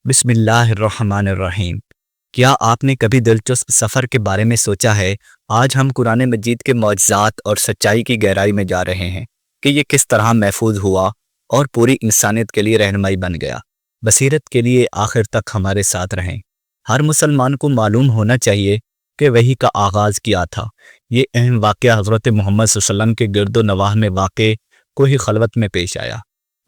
بسم اللہ الرحمن الرحیم۔ کیا آپ نے کبھی دلچسپ سفر کے بارے میں سوچا ہے؟ آج ہم قرآن مجید کے معجزات اور سچائی کی گہرائی میں جا رہے ہیں کہ یہ کس طرح محفوظ ہوا اور پوری انسانیت کے لیے رہنمائی بن گیا۔ بصیرت کے لیے آخر تک ہمارے ساتھ رہیں۔ ہر مسلمان کو معلوم ہونا چاہیے کہ وحی کا آغاز کیا تھا۔ یہ اہم واقعہ حضرت محمد صلی اللہ علیہ وسلم کے گرد و نواح میں واقع کوہ خلوت میں پیش آیا۔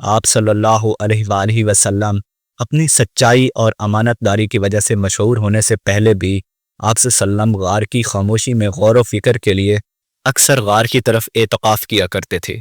آپ صلی اللہ علیہ وآلہ وسلم اپنی سچائی اور امانت داری کی وجہ سے مشہور ہونے سے پہلے بھی آپ صلی اللہ علیہ وسلم غار کی خاموشی میں غور و فکر کے لیے اکثر غار کی طرف اعتکاف کیا کرتے تھے،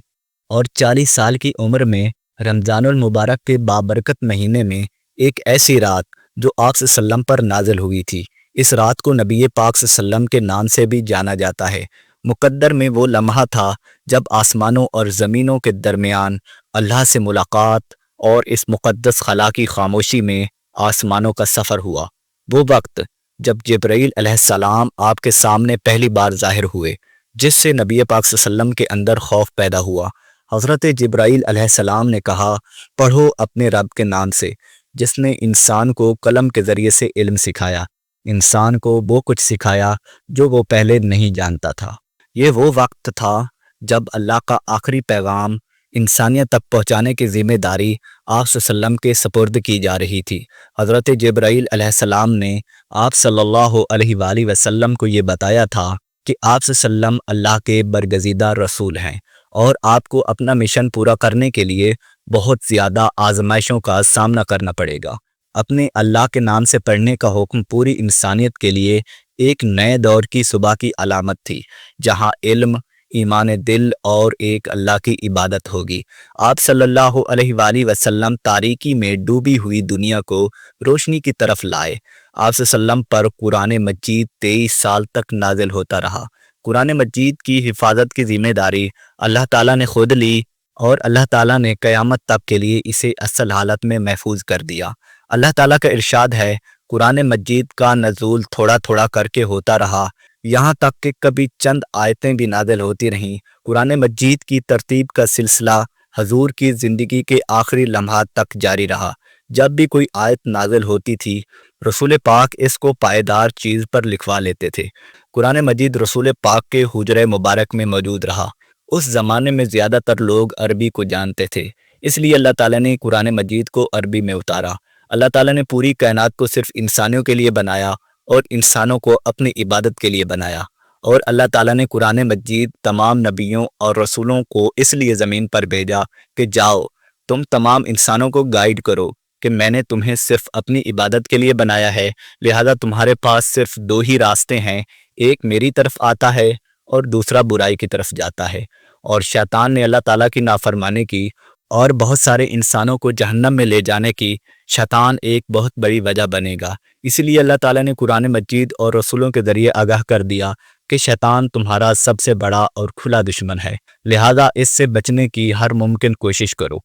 اور 40 سال کی عمر میں رمضان المبارک کے بابرکت مہینے میں ایک ایسی رات جو آپ صلی اللہ علیہ وسلم پر نازل ہوئی تھی، اس رات کو نبی پاک صلی اللہ علیہ وسلم کے نام سے بھی جانا جاتا ہے۔ مقدر میں وہ لمحہ تھا جب آسمانوں اور زمینوں کے درمیان اللہ سے ملاقات اور اس مقدس خلا کی خاموشی میں آسمانوں کا سفر ہوا۔ وہ وقت جب جبرائیل علیہ السلام آپ کے سامنے پہلی بار ظاہر ہوئے، جس سے نبی پاک صلی اللہ علیہ وسلم کے اندر خوف پیدا ہوا۔ حضرت جبرائیل علیہ السلام نے کہا، پڑھو اپنے رب کے نام سے جس نے انسان کو قلم کے ذریعے سے علم سکھایا، انسان کو وہ کچھ سکھایا جو وہ پہلے نہیں جانتا تھا۔ یہ وہ وقت تھا جب اللہ کا آخری پیغام انسانیت تک پہنچانے کی ذمہ داری آپ صلی اللہ علیہ وسلم کے سپرد کی جا رہی تھی۔ حضرت جبرائیل علیہ السلام نے آپ صلی اللہ علیہ وآلہ وسلم کو یہ بتایا تھا کہ آپ صلی اللہ علیہ وسلم اللہ کے برگزیدہ رسول ہیں، اور آپ کو اپنا مشن پورا کرنے کے لیے بہت زیادہ آزمائشوں کا سامنا کرنا پڑے گا۔ اپنے اللہ کے نام سے پڑھنے کا حکم پوری انسانیت کے لیے ایک نئے دور کی صبح کی علامت تھی، جہاں علم، ایمان دل اور ایک اللہ کی عبادت ہوگی۔ آپ صلی اللہ علیہ وآلہ وسلم تاریکی میں ڈوبی ہوئی دنیا کو روشنی کی طرف لائے۔ آپ صلی اللہ علیہ وسلم پر قرآن مجید 23 سال تک نازل ہوتا رہا۔ قرآن مجید کی حفاظت کی ذمہ داری اللہ تعالیٰ نے خود لی، اور اللہ تعالیٰ نے قیامت تک کے لیے اسے اصل حالت میں محفوظ کر دیا۔ اللہ تعالیٰ کا ارشاد ہے، قرآن مجید کا نزول تھوڑا تھوڑا کر کے ہوتا رہا، یہاں تک کہ کبھی چند آیتیں بھی نازل ہوتی رہیں۔ قرآن مجید کی ترتیب کا سلسلہ حضور کی زندگی کے آخری لمحات تک جاری رہا۔ جب بھی کوئی آیت نازل ہوتی تھی، رسول پاک اس کو پائیدار چیز پر لکھوا لیتے تھے۔ قرآن مجید رسول پاک کے حجرہ مبارک میں موجود رہا۔ اس زمانے میں زیادہ تر لوگ عربی کو جانتے تھے، اس لیے اللہ تعالیٰ نے قرآن مجید کو عربی میں اتارا۔ اللہ تعالیٰ نے پوری کائنات کو صرف انسانوں کے لیے بنایا اور انسانوں کو اپنی عبادت کے لیے بنایا، اور اللہ تعالیٰ نے قرآن مجید تمام نبیوں اور رسولوں کو اس لیے زمین پر بھیجا کہ جاؤ تم تمام انسانوں کو گائیڈ کرو کہ میں نے تمہیں صرف اپنی عبادت کے لیے بنایا ہے، لہذا تمہارے پاس صرف 2 ہی راستے ہیں، ایک میری طرف آتا ہے اور دوسرا برائی کی طرف جاتا ہے۔ اور شیطان نے اللہ تعالیٰ کی نافرمانی کی اور بہت سارے انسانوں کو جہنم میں لے جانے کی، شیطان ایک بہت بڑی وجہ بنے گا۔ اسی لیے اللہ تعالیٰ نے قرآن مجید اور رسولوں کے ذریعے آگاہ کر دیا کہ شیطان تمہارا سب سے بڑا اور کھلا دشمن ہے، لہذا اس سے بچنے کی ہر ممکن کوشش کرو۔